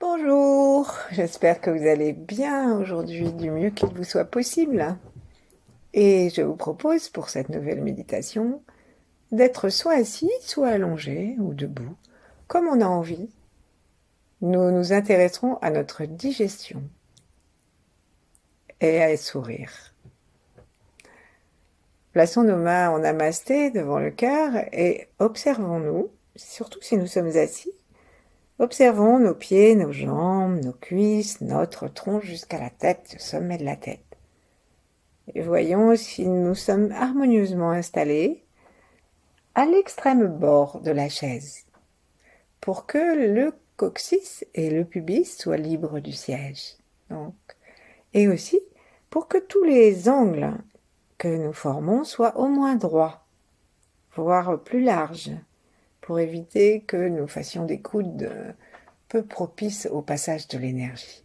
Bonjour, j'espère que vous allez bien aujourd'hui du mieux qu'il vous soit possible. Et je vous propose pour cette nouvelle méditation d'être soit assis, soit allongé ou debout, comme on a envie. Nous nous intéresserons à notre digestion et à sourire. Plaçons nos mains en namasté devant le cœur et observons-nous, surtout si nous sommes assis. Observons nos pieds, nos jambes, nos cuisses, notre tronc jusqu'à la tête, le sommet de la tête. Et voyons si nous sommes harmonieusement installés à l'extrême bord de la chaise pour que le coccyx et le pubis soient libres du siège. Donc, et aussi pour que tous les angles que nous formons soient au moins droits, voire plus larges, pour éviter que nous fassions des coudes peu propices au passage de l'énergie.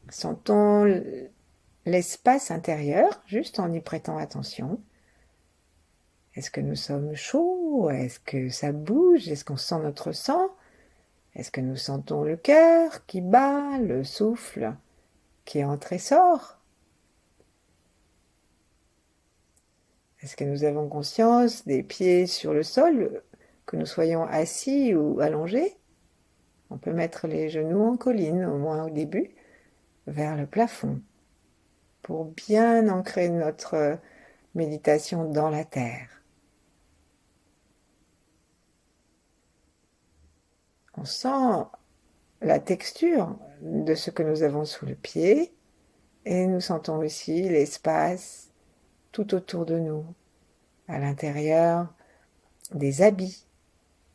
Sentons l'espace intérieur juste en y prêtant attention. Est-ce que nous sommes chauds? Est-ce que ça bouge? Est-ce qu'on sent notre sang? Est-ce que nous sentons le cœur qui bat, le souffle qui entre et sort? Est-ce que nous avons conscience des pieds sur le sol, que nous soyons assis ou allongés? On peut mettre les genoux en colline, au moins au début, vers le plafond, pour bien ancrer notre méditation dans la terre. On sent la texture de ce que nous avons sous le pied et nous sentons aussi l'espace tout autour de nous, à l'intérieur des habits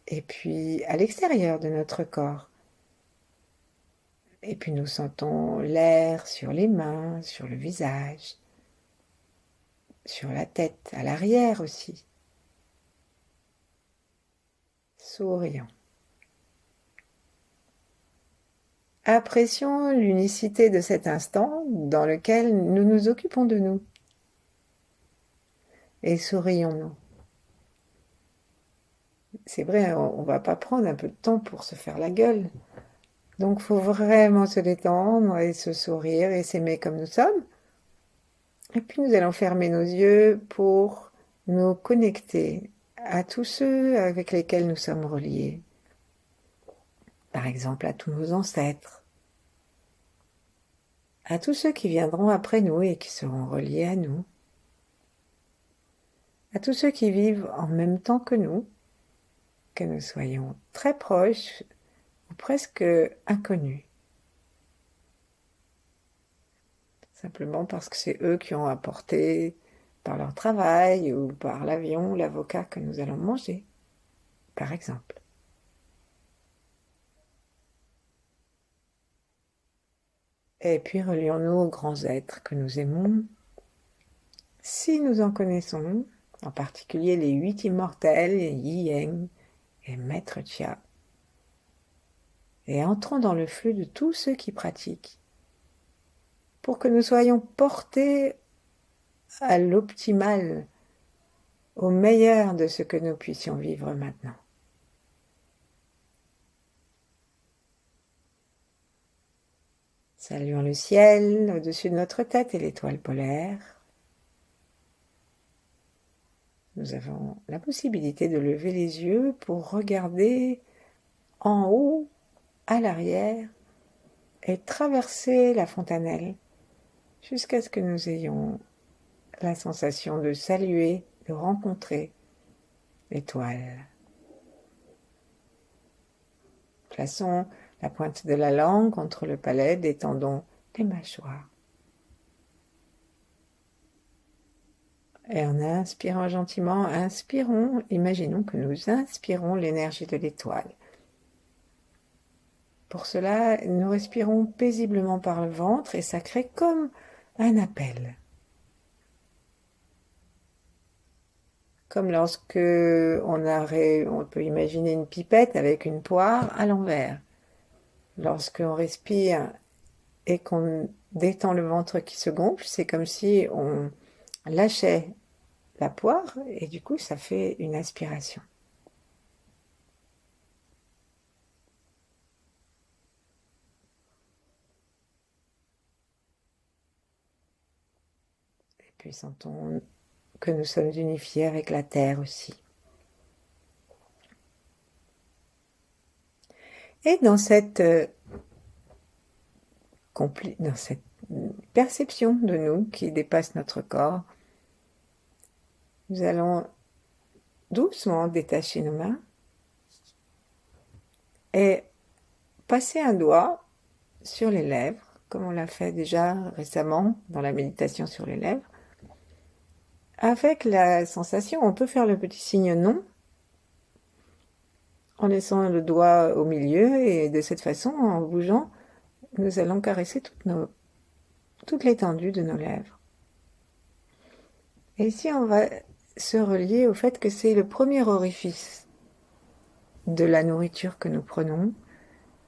et puis à l'extérieur de notre corps. Et puis nous sentons l'air sur les mains, sur le visage, sur la tête, à l'arrière aussi. Sourions. Apprécions l'unicité de cet instant dans lequel nous nous occupons de nous. Et sourions-nous. C'est vrai, on ne va pas prendre un peu de temps pour se faire la gueule. Donc, il faut vraiment se détendre et se sourire et s'aimer comme nous sommes. Et puis, nous allons fermer nos yeux pour nous connecter à tous ceux avec lesquels nous sommes reliés. Par exemple, à tous nos ancêtres, à tous ceux qui viendront après nous et qui seront reliés à nous, à tous ceux qui vivent en même temps que nous soyons très proches ou presque inconnus. Simplement parce que c'est eux qui ont apporté par leur travail ou par l'avion l'avocat que nous allons manger, par exemple. Et puis relions-nous aux grands êtres que nous aimons, si nous en connaissons, en particulier les 8 immortels, Yi Yang et Maître Chia, et entrons dans le flux de tous ceux qui pratiquent, pour que nous soyons portés à l'optimal, au meilleur de ce que nous puissions vivre maintenant. Saluons le ciel au-dessus de notre tête et l'étoile polaire. Nous avons la possibilité de lever les yeux pour regarder en haut, à l'arrière, et traverser la fontanelle jusqu'à ce que nous ayons la sensation de saluer, de rencontrer l'étoile. Plaçons la pointe de la langue contre le palais, détendons les mâchoires. Et en inspirant gentiment, imaginons que nous inspirons l'énergie de l'étoile. Pour cela, nous respirons paisiblement par le ventre et ça crée comme un appel. Comme lorsque on peut imaginer une pipette avec une poire à l'envers. Lorsqu'on respire et qu'on détend le ventre qui se gonfle, c'est comme si on lâchait la poire et du coup ça fait une aspiration. Puis sentons que nous sommes unifiés avec la terre aussi. Et dans cette perception de nous qui dépasse notre corps, nous allons doucement détacher nos mains et passer un doigt sur les lèvres, comme on l'a fait déjà récemment dans la méditation sur les lèvres. Avec la sensation, on peut faire le petit signe non en laissant le doigt au milieu et de cette façon, en bougeant, nous allons caresser toute l'étendue de nos lèvres. Et ici, on va se relier au fait que c'est le premier orifice de la nourriture que nous prenons,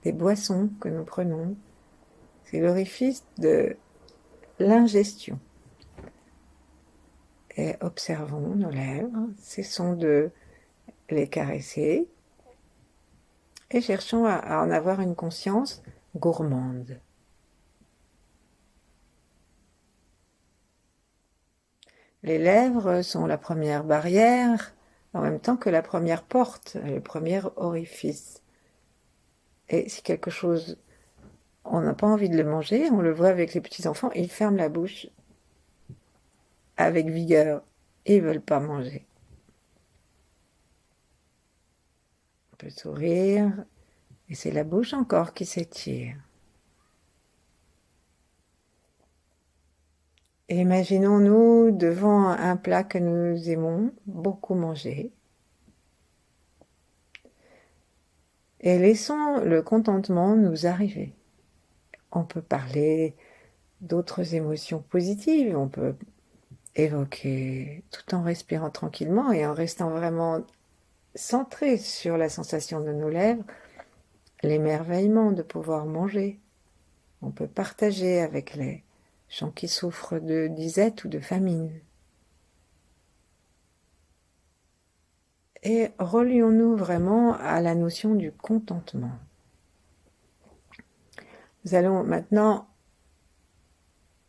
des boissons que nous prenons. C'est l'orifice de l'ingestion. Et observons nos lèvres, cessons de les caresser et cherchons à en avoir une conscience gourmande. Les lèvres sont la première barrière, en même temps que la première porte, le premier orifice. Et si quelque chose, on n'a pas envie de le manger, on le voit avec les petits-enfants, ils ferment la bouche avec vigueur. Ils ne veulent pas manger. On peut sourire, et c'est la bouche encore qui s'étire. Et imaginons-nous devant un plat que nous aimons beaucoup manger. Et laissons le contentement nous arriver. On peut parler d'autres émotions positives, on peut évoquer tout en respirant tranquillement et en restant vraiment centré sur la sensation de nos lèvres, l'émerveillement de pouvoir manger. On peut partager avec les gens qui souffrent de disette ou de famine. Et relions-nous vraiment à la notion du contentement. Nous allons maintenant,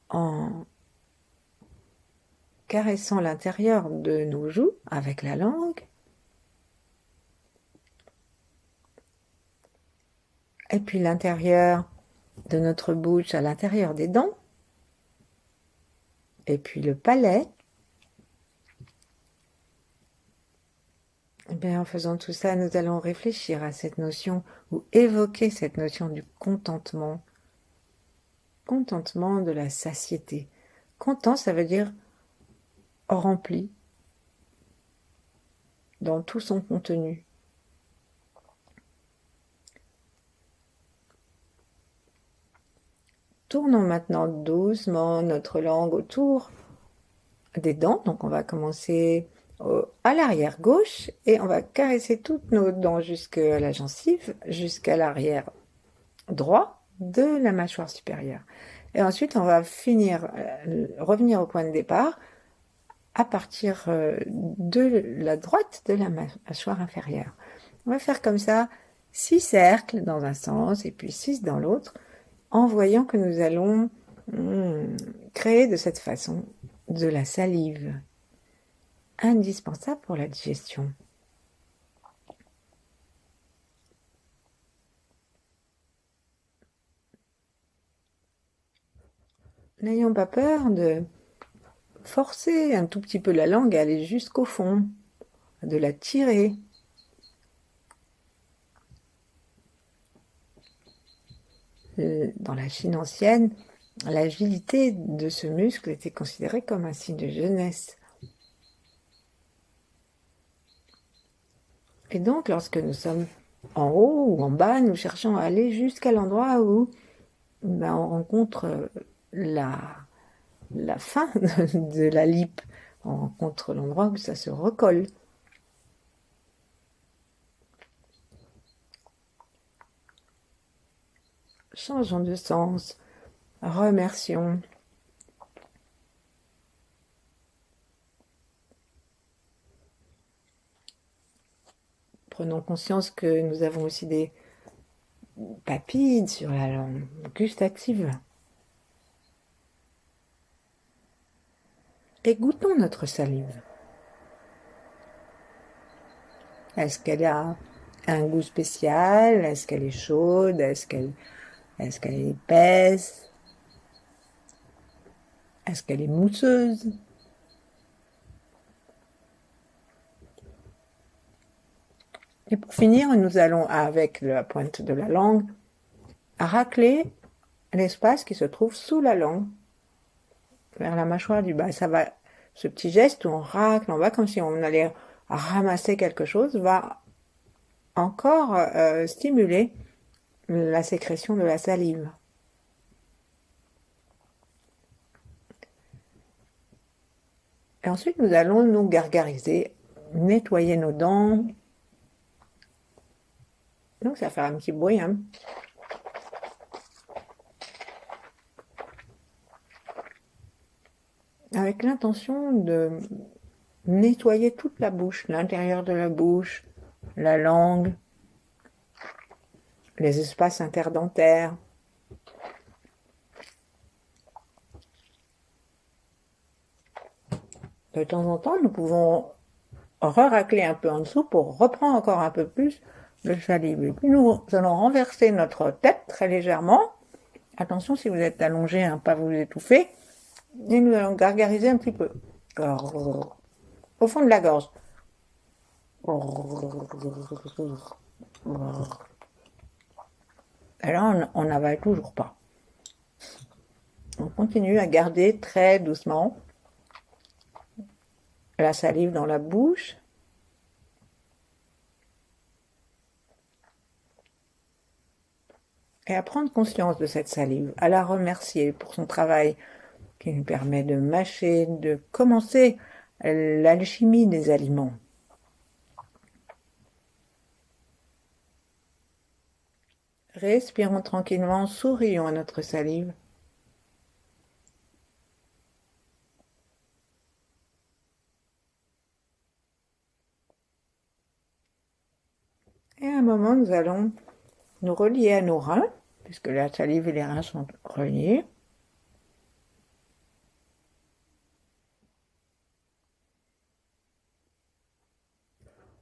en caressant l'intérieur de nos joues avec la langue, et puis l'intérieur de notre bouche à l'intérieur des dents, et puis le palais. Et bien, en faisant tout ça, nous allons réfléchir à cette notion ou évoquer cette notion du contentement. Contentement de la satiété. Content, ça veut dire rempli dans tout son contenu. Tournons maintenant doucement notre langue autour des dents. Donc on va commencer à l'arrière gauche et on va caresser toutes nos dents jusqu'à la gencive, jusqu'à l'arrière droit de la mâchoire supérieure. Et ensuite on va revenir au point de départ à partir de la droite de la mâchoire inférieure. On va faire comme ça 6 cercles dans un sens et puis 6 dans l'autre, en voyant que nous allons créer de cette façon de la salive, indispensable pour la digestion. N'ayons pas peur de forcer un tout petit peu la langue à aller jusqu'au fond, de la tirer. Dans la Chine ancienne, l'agilité de ce muscle était considérée comme un signe de jeunesse. Et donc, lorsque nous sommes en haut ou en bas, nous cherchons à aller jusqu'à l'endroit où on rencontre la fin de la lippe. On rencontre l'endroit où ça se recolle. Changeons de sens, remercions. Prenons conscience que nous avons aussi des papilles sur la langue gustative. et goûtons notre salive. Est-ce qu'elle a un goût spécial? Est-ce qu'elle est chaude? Est-ce qu'elle est épaisse? Est-ce qu'elle est mousseuse? Et pour finir, nous allons, avec la pointe de la langue, racler l'espace qui se trouve sous la langue, vers la mâchoire du bas. Ça va, ce petit geste où on racle en bas, comme si on allait ramasser quelque chose, va encore stimuler la sécrétion de la salive. Et ensuite, nous allons nous gargariser, nettoyer nos dents. Donc, ça va faire un petit bruit, hein. Avec l'intention de nettoyer toute la bouche, l'intérieur de la bouche, la langue, les espaces interdentaires. De temps en temps, nous pouvons racler un peu en dessous pour reprendre encore un peu plus de salive. Et puis nous allons renverser notre tête très légèrement. Attention, si vous êtes allongé, hein, pas vous étouffer. Et nous allons gargariser un petit peu. Au fond de la gorge. Et là, on n'avale toujours pas. On continue à garder très doucement la salive dans la bouche. Et à prendre conscience de cette salive, à la remercier pour son travail qui nous permet de mâcher, de commencer l'alchimie des aliments. Respirons tranquillement, sourions à notre salive. Et à un moment, nous allons nous relier à nos reins, puisque la salive et les reins sont reliés.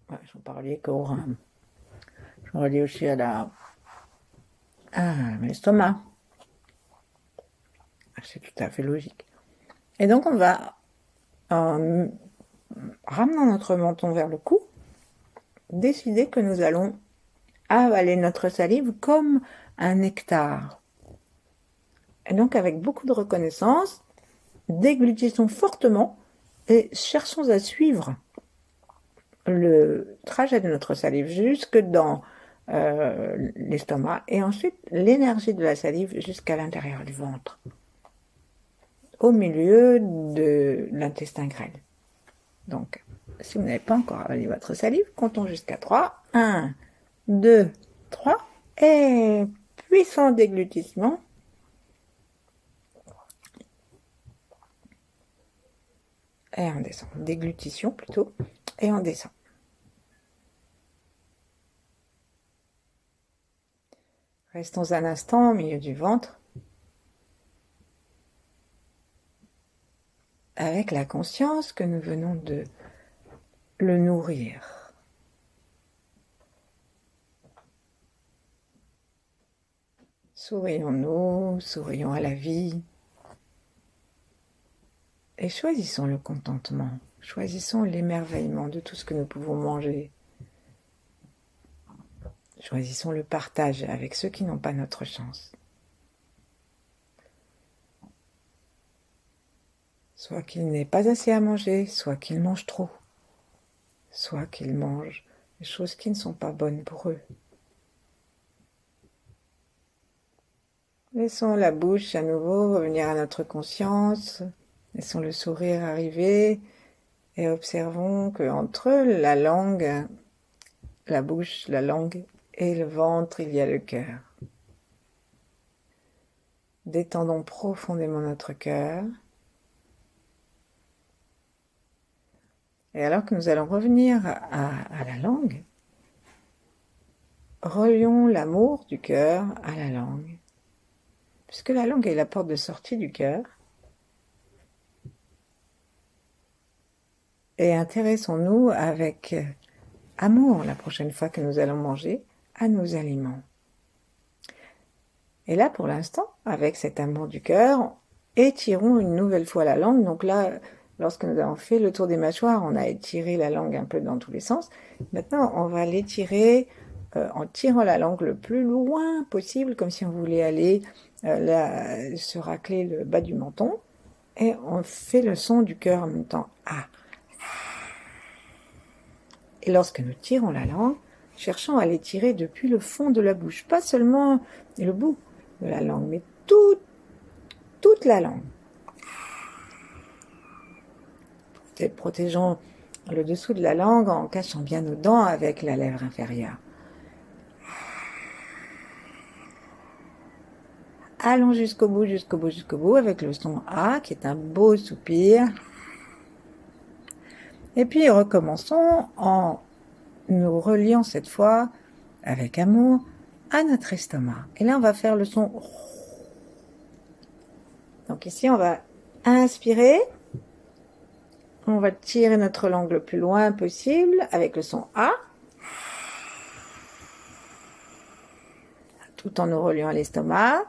Ouais, ils ne sont pas reliés qu'aux reins. Ils sont reliés aussi à l'estomac. C'est tout à fait logique. Et donc, on va, en ramenant notre menton vers le cou, décider que nous allons avaler notre salive comme un nectar. Et donc, avec beaucoup de reconnaissance, déglutissons fortement et cherchons à suivre le trajet de notre salive jusque dans l'estomac et ensuite l'énergie de la salive jusqu'à l'intérieur du ventre, au milieu de l'intestin grêle. Donc, si vous n'avez pas encore avalé votre salive, comptons jusqu'à 3. 1, 2, 3. Et puissant déglutissement. Et on descend. Déglutition plutôt. Et on descend. Restons un instant au milieu du ventre. Avec la conscience que nous venons de le nourrir. Sourions-nous, sourions à la vie. Et choisissons le contentement, choisissons l'émerveillement de tout ce que nous pouvons manger. Choisissons le partage avec ceux qui n'ont pas notre chance. Soit qu'ils n'aient pas assez à manger, soit qu'ils mangent trop, soit qu'ils mangent des choses qui ne sont pas bonnes pour eux. Laissons la bouche à nouveau revenir à notre conscience, laissons le sourire arriver et observons qu'entre la langue, la bouche, la langue et le ventre, il y a le cœur. Détendons profondément notre cœur. Et alors que nous allons revenir à la langue, relions l'amour du cœur à la langue. Puisque la langue est la porte de sortie du cœur, et intéressons-nous avec amour la prochaine fois que nous allons manger à nos aliments. Et là, pour l'instant, avec cet amour du cœur, étirons une nouvelle fois la langue. Donc là, lorsque nous avons fait le tour des mâchoires, on a étiré la langue un peu dans tous les sens. Maintenant, on va l'étirer en tirant la langue le plus loin possible, comme si on voulait aller se racler le bas du menton. Et on fait le son du cœur en même temps. Ah. Et lorsque nous tirons la langue, cherchons à l'étirer depuis le fond de la bouche, pas seulement le bout de la langue, mais toute la langue. Protégeons le dessous de la langue en cachant bien nos dents avec la lèvre inférieure. Allons jusqu'au bout, jusqu'au bout, jusqu'au bout avec le son A qui est un beau soupir. Et puis recommençons en nous reliant cette fois avec amour à notre estomac. Et là on va faire le son. Donc ici on va inspirer. On va tirer notre langue le plus loin possible avec le son A. Tout en nous reliant à l'estomac.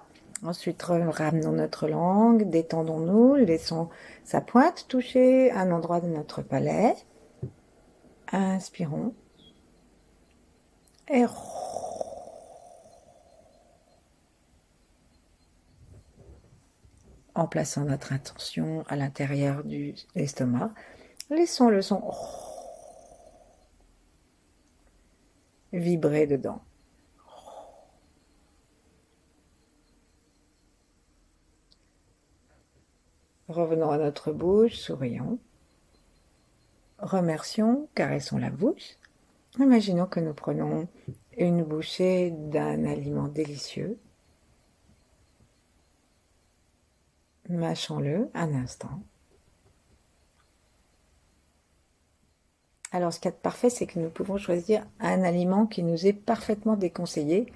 Ensuite, ramenons notre langue, détendons-nous, laissons sa pointe toucher un endroit de notre palais. Inspirons. Et en plaçant notre intention à l'intérieur de l'estomac, laissons le son vibrer dedans. Revenons à notre bouche, sourions. Remercions, caressons la bouche. Imaginons que nous prenons une bouchée d'un aliment délicieux. Mâchons-le un instant. Alors, ce qu'il y a de parfait, c'est que nous pouvons choisir un aliment qui nous est parfaitement déconseillé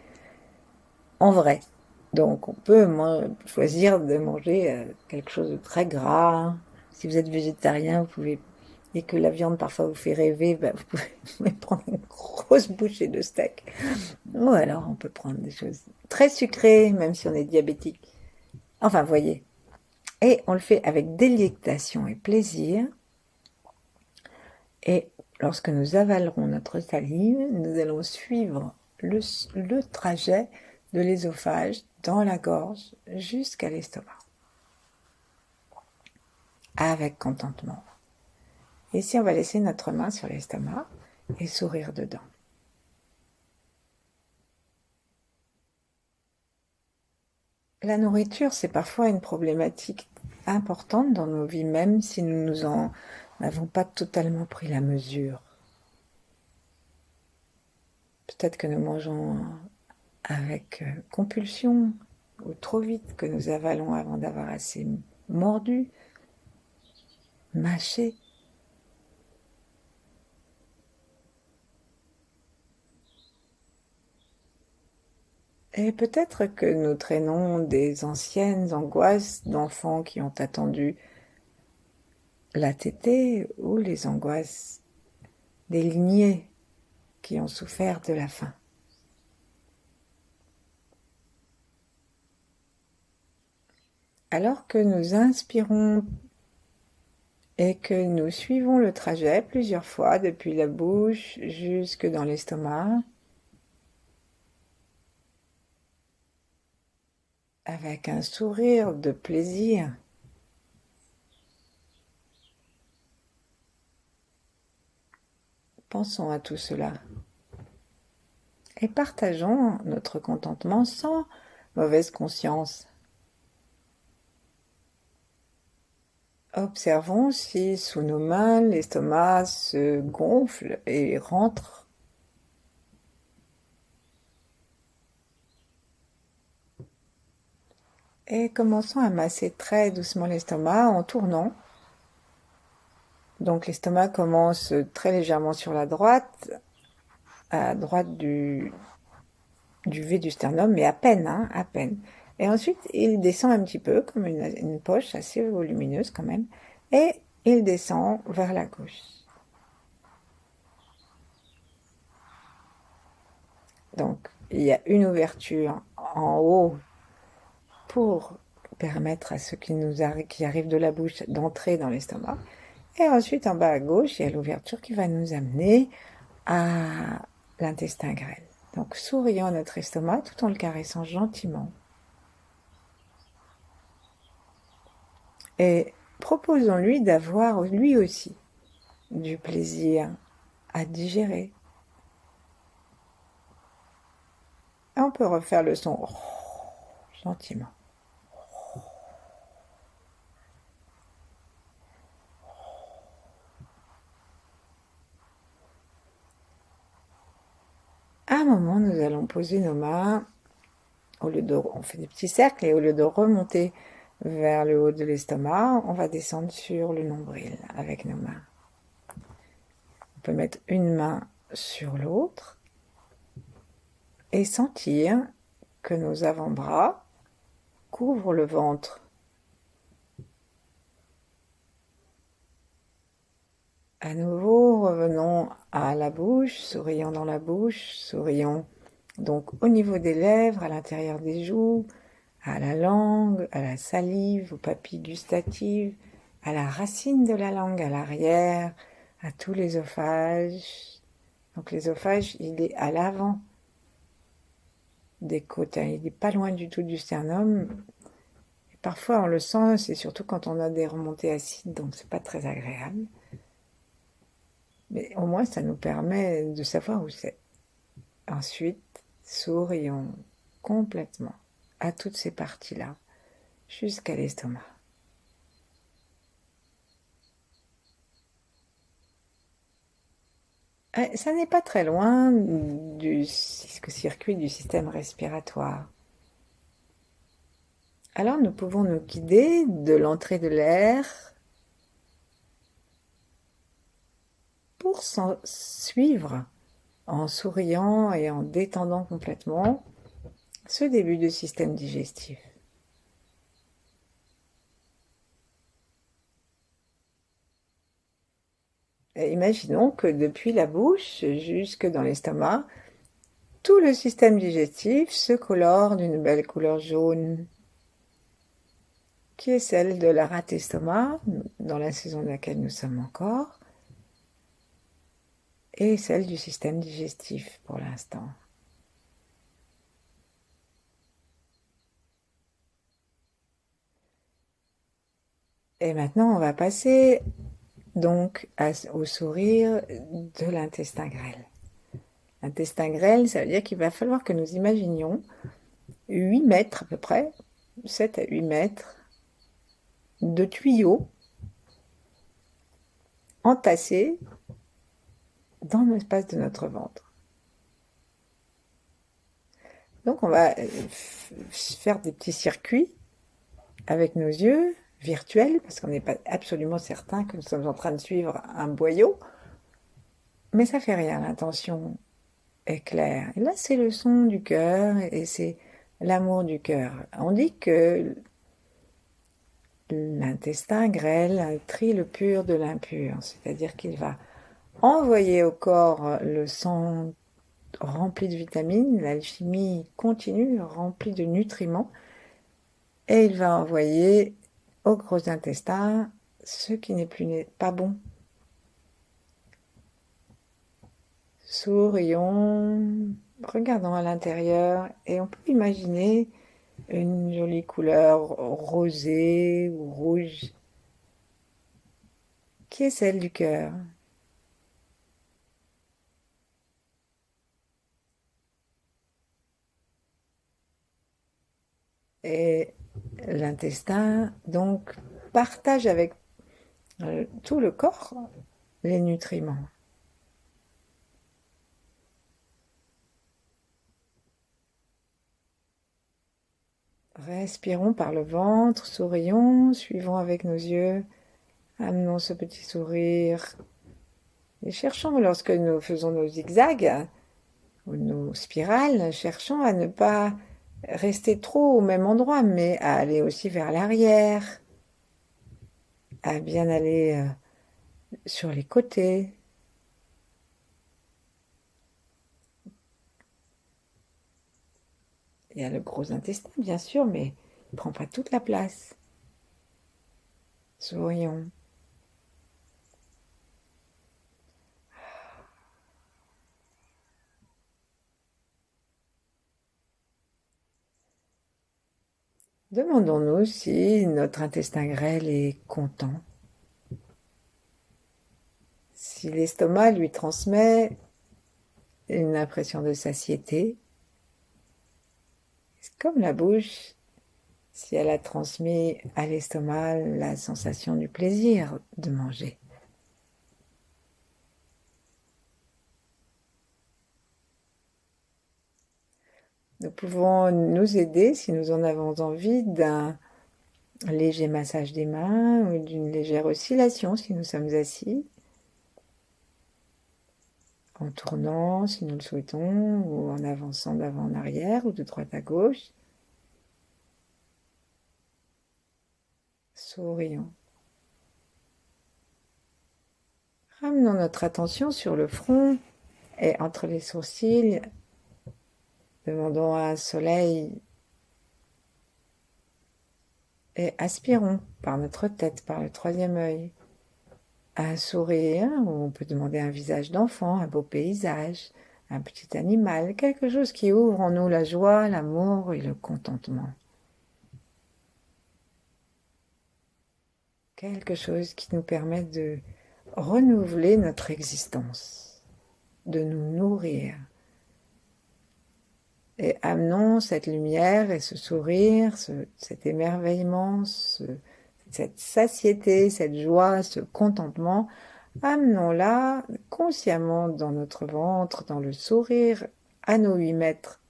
en vrai. Donc, on peut choisir de manger quelque chose de très gras. Si vous êtes végétarien, vous pouvez, et que la viande parfois vous fait rêver, vous pouvez prendre une grosse bouchée de steak. Ou alors, on peut prendre des choses très sucrées, même si on est diabétique. Enfin, vous voyez. Et on le fait avec délectation et plaisir. Et lorsque nous avalerons notre salive, nous allons suivre le trajet de l'ésophage dans la gorge jusqu'à l'estomac. Avec contentement. Et ici, on va laisser notre main sur l'estomac et sourire dedans. La nourriture, c'est parfois une problématique importante dans nos vies, même si nous nous en n'avons pas totalement pris la mesure. Peut-être que nous mangeons avec compulsion ou trop vite, que nous avalons avant d'avoir assez mordu, mâché. Et peut-être que nous traînons des anciennes angoisses d'enfants qui ont attendu la tétée ou les angoisses des lignées qui ont souffert de la faim. Alors que nous inspirons et que nous suivons le trajet plusieurs fois depuis la bouche jusque dans l'estomac, avec un sourire de plaisir. Pensons à tout cela et partageons notre contentement sans mauvaise conscience. Observons si sous nos mains l'estomac se gonfle et rentre. Et commençons à masser très doucement l'estomac en tournant. Donc l'estomac commence très légèrement sur la droite, à droite du V du sternum, mais à peine, à peine. Et ensuite, il descend un petit peu, comme une poche assez volumineuse quand même, et il descend vers la gauche. Donc, il y a une ouverture en haut pour permettre à ceux qui arrivent de la bouche d'entrer dans l'estomac. Et ensuite, en bas à gauche, il y a l'ouverture qui va nous amener à l'intestin grêle. Donc, sourions à notre estomac tout en le caressant gentiment. Et proposons-lui d'avoir lui aussi du plaisir à digérer. Et on peut refaire le son gentiment. À un moment, nous allons poser nos mains, on fait des petits cercles et au lieu de remonter vers le haut de l'estomac, on va descendre sur le nombril avec nos mains. On peut mettre une main sur l'autre et sentir que nos avant-bras couvrent le ventre. À nouveau, revenons à la bouche, sourions dans la bouche, sourions donc au niveau des lèvres, à l'intérieur des joues, à la langue, à la salive, aux papilles gustatives, à la racine de la langue, à l'arrière, à tout l'œsophage. Donc l'œsophage, il est à l'avant des côtes, hein. Il n'est pas loin du tout du sternum. Et parfois on le sent, c'est surtout quand on a des remontées acides, donc c'est pas très agréable. Mais au moins ça nous permet de savoir où c'est. Ensuite, sourions complètement à toutes ces parties-là, jusqu'à l'estomac. Ça n'est pas très loin du circuit du système respiratoire. Alors nous pouvons nous guider de l'entrée de l'air pour suivre en souriant et en détendant complètement ce début de système digestif. Et imaginons que depuis la bouche jusque dans l'estomac, tout le système digestif se colore d'une belle couleur jaune, qui est celle de la rate estomac, dans la saison dans laquelle nous sommes encore, et celle du système digestif pour l'instant. Et maintenant, on va passer donc au sourire de l'intestin grêle. L'intestin grêle, ça veut dire qu'il va falloir que nous imaginions 8 mètres à peu près, 7 à 8 mètres de tuyaux entassés dans l'espace de notre ventre. Donc on va faire des petits circuits avec nos yeux virtuels, parce qu'on n'est pas absolument certain que nous sommes en train de suivre un boyau, mais ça fait rien, l'intention est claire. Et là, c'est le son du cœur et c'est l'amour du cœur. On dit que l'intestin grêle trie le pur de l'impur, c'est-à-dire qu'il va envoyer au corps le sang rempli de vitamines, l'alchimie continue, remplie de nutriments, et il va envoyer au gros intestin ce qui n'est pas bon. Sourions, regardons à l'intérieur, et on peut imaginer une jolie couleur rosée ou rouge, qui est celle du cœur. Et l'intestin, donc, partage avec tout le corps les nutriments. Respirons par le ventre, sourions, suivons avec nos yeux, amenons ce petit sourire. Et cherchons, lorsque nous faisons nos zigzags ou nos spirales, cherchons à ne pas rester trop au même endroit, mais à aller aussi vers l'arrière, à bien aller sur les côtés. Il y a le gros intestin, bien sûr, mais il ne prend pas toute la place. Sourions. Demandons-nous si notre intestin grêle est content, si l'estomac lui transmet une impression de satiété, comme la bouche, si elle a transmis à l'estomac la sensation du plaisir de manger. Nous pouvons nous aider, si nous en avons envie, d'un léger massage des mains ou d'une légère oscillation si nous sommes assis, en tournant si nous le souhaitons, ou en avançant d'avant en arrière ou de droite à gauche. Sourions. Ramenons notre attention sur le front et entre les sourcils. Demandons à un soleil et aspirons par notre tête, par le troisième œil, à un sourire, ou on peut demander un visage d'enfant, un beau paysage, un petit animal, quelque chose qui ouvre en nous la joie, l'amour et le contentement. Quelque chose qui nous permet de renouveler notre existence, de nous nourrir. Et amenons cette lumière et ce sourire, cet émerveillement, cette satiété, cette joie, ce contentement, amenons-la consciemment dans notre ventre, dans le sourire, à nos 8 mètres.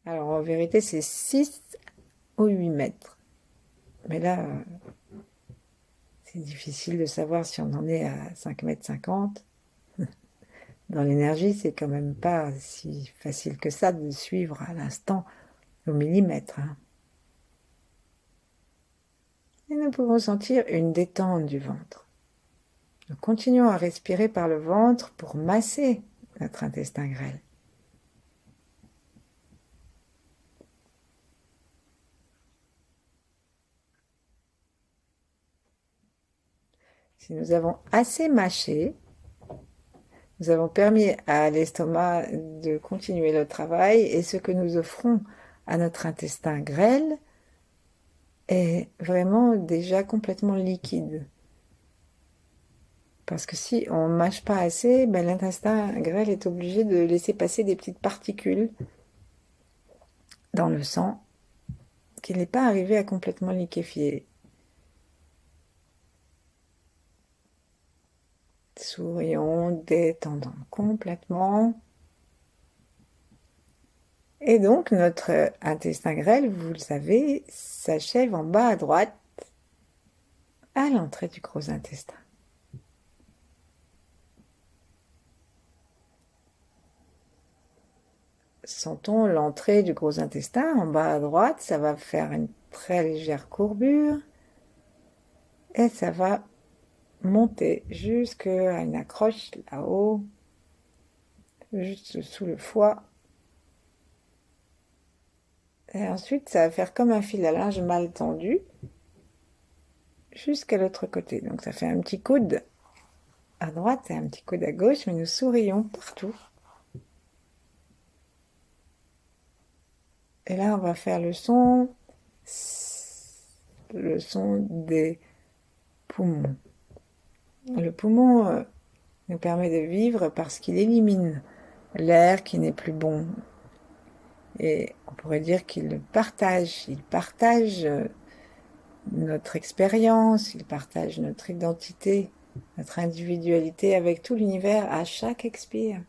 Alors en vérité, c'est 6 ou 8 mètres. Mais là, c'est difficile de savoir si on en est à 5 mètres 50. Dans l'énergie, c'est quand même pas si facile que ça de suivre à l'instant au millimètre. Et nous pouvons sentir une détente du ventre. Nous continuons à respirer par le ventre pour masser notre intestin grêle. Si nous avons assez mâché, nous avons permis à l'estomac de continuer le travail et ce que nous offrons à notre intestin grêle est vraiment déjà complètement liquide. Parce que si on ne mâche pas assez, ben l'intestin grêle est obligé de laisser passer des petites particules dans le sang qu'il n'est pas arrivé à complètement liquéfier. Sourions, détendant complètement. Et donc, notre intestin grêle, vous le savez, s'achève en bas à droite, à l'entrée du gros intestin. Sentons l'entrée du gros intestin en bas à droite, ça va faire une très légère courbure et ça va monter jusqu'à une accroche là-haut, juste sous le foie. Et ensuite, ça va faire comme un fil à linge mal tendu jusqu'à l'autre côté. Donc ça fait un petit coude à droite et un petit coude à gauche, mais nous sourions partout. Et là, on va faire le son des poumons. Le poumon nous permet de vivre parce qu'il élimine l'air qui n'est plus bon. Et on pourrait dire qu'il partage notre expérience, il partage notre identité, notre individualité avec tout l'univers à chaque expire.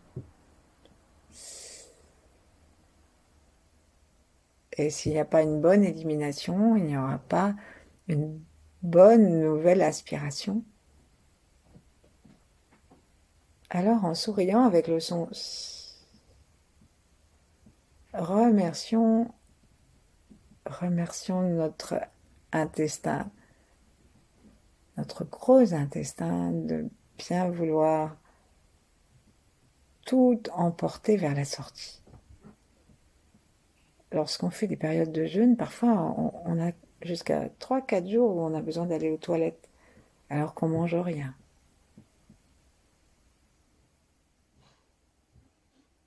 Et s'il n'y a pas une bonne élimination, il n'y aura pas une bonne nouvelle aspiration. Alors en souriant avec le son, remercions notre intestin, notre gros intestin de bien vouloir tout emporter vers la sortie. Lorsqu'on fait des périodes de jeûne, parfois on a jusqu'à 3-4 jours où on a besoin d'aller aux toilettes alors qu'on mange rien.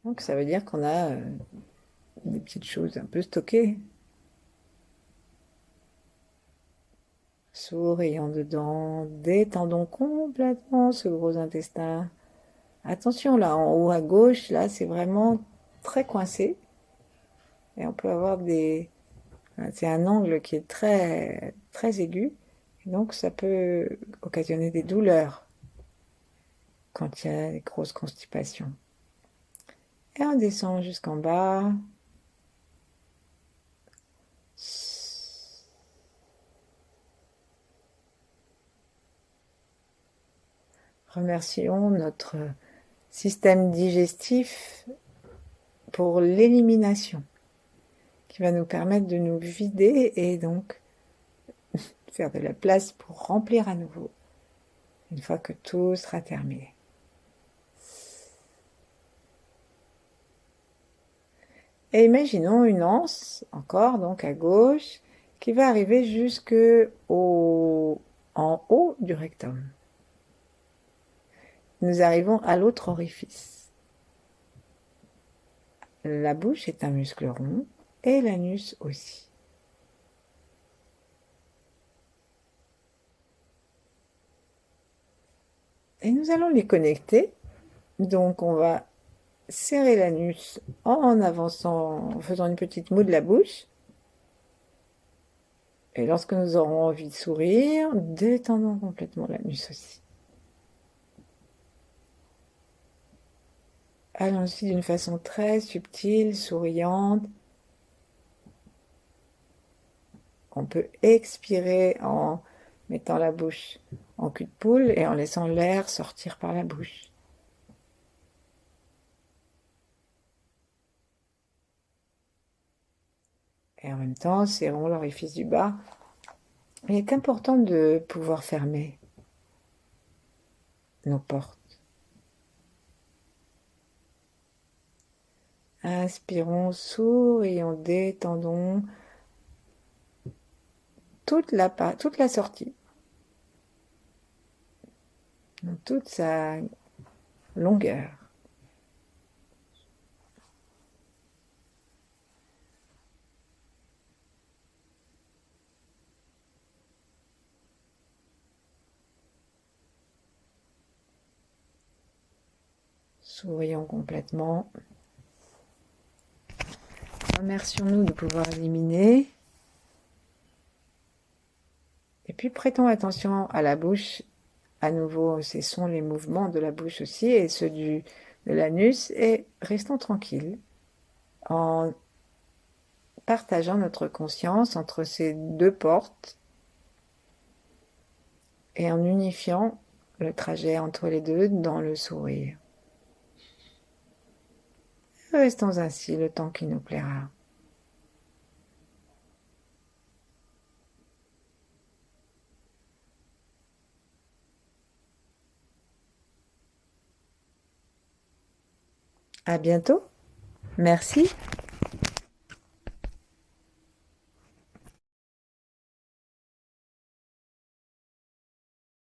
Donc ça veut dire qu'on a des petites choses un peu stockées. Sourions dedans, détendons complètement ce gros intestin. Attention là, en haut à gauche, là c'est vraiment très coincé. Et on peut avoir des... C'est un angle qui est très, très aigu. Et donc ça peut occasionner des douleurs quand il y a des grosses constipations. Et on descend jusqu'en bas. Remercions notre système digestif pour l'élimination, qui va nous permettre de nous vider et donc faire de la place pour remplir à nouveau, une fois que tout sera terminé. Et imaginons une anse, encore donc à gauche, qui va arriver jusque en haut du rectum. Nous arrivons à l'autre orifice. La bouche est un muscle rond et l'anus aussi. Et nous allons les connecter. Donc on va serrer l'anus en avançant, en faisant une petite moue de la bouche. Et lorsque nous aurons envie de sourire, détendons complètement l'anus aussi. Allons-y d'une façon très subtile, souriante. On peut expirer en mettant la bouche en cul de poule et en laissant l'air sortir par la bouche. Et en même temps, serrons l'orifice du bas. Il est important de pouvoir fermer nos portes. Inspirons, sourions, détendons toute la sortie, dans toute sa longueur. Sourions complètement. Remercions-nous de pouvoir éliminer. Et puis prêtons attention à la bouche. À nouveau, cessons les mouvements de la bouche aussi et ceux de l'anus et restons tranquilles en partageant notre conscience entre ces deux portes et en unifiant le trajet entre les deux dans le sourire. Restons ainsi le temps qui nous plaira. À bientôt. Merci.